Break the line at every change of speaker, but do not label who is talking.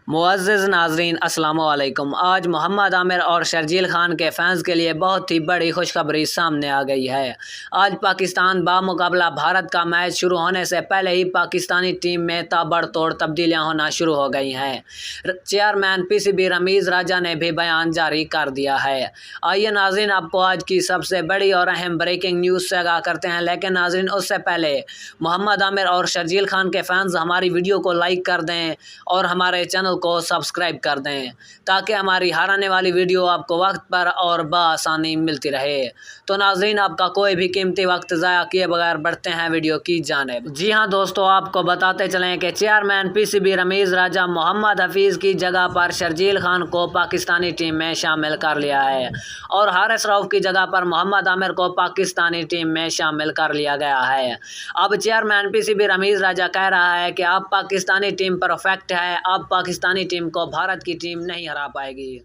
मुअज़्ज़िज़ नाज़रीन अस्सलामु अलैकुम। आज मोहम्मद आमिर और शर्जील खान के फैंस के लिए बहुत ही बड़ी खुशखबरी सामने आ गई है। आज पाकिस्तान बामुकाबला भारत का मैच शुरू होने से पहले ही पाकिस्तानी टीम में ताबड़तोड़ तब्दीलियां होना शुरू हो गई हैं। चेयरमैन पीसीबी रमीज़ राजा ने भी बयान जारी कर दिया है। आइए नाज़रीन, आपको आज की सबसे बड़ी और अहम ब्रेकिंग न्यूज़ से आगाह करते हैं, लेकिन नाज़रीन उससे पहले मोहम्मद आमिर और शर्जील खान के फैंस हमारी वीडियो को लाइक कर दें और हमारे चैनल को सब्सक्राइब कर दें ताकि हमारी हर आने वाली वीडियो आपको वक्त पर और बआसानी मिलती रहे। तो नाज़रीन, आपका कोई भी कीमती वक्त ज़ाया किए बगैर बढ़ते हैं वीडियो की जानिब। जी हां दोस्तों, आपको बताते चलें कि चेयरमैन पीसीबी रमीज़ राजा मोहम्मद हफीज़ की जगह पर शर्जील खान को पाकिस्तानी टीम में शामिल कर लिया है और हारिस रऊफ की जगह पर मोहम्मद आमिर को पाकिस्तानी टीम में शामिल कर लिया गया है। अब चेयरमैन पीसीबी रमीज़ राजा कह रहा है कि अब पाकिस्तानी टीम परफेक्ट है, अब पाकिस्तानी टीम को भारत की टीम नहीं हरा पाएगी।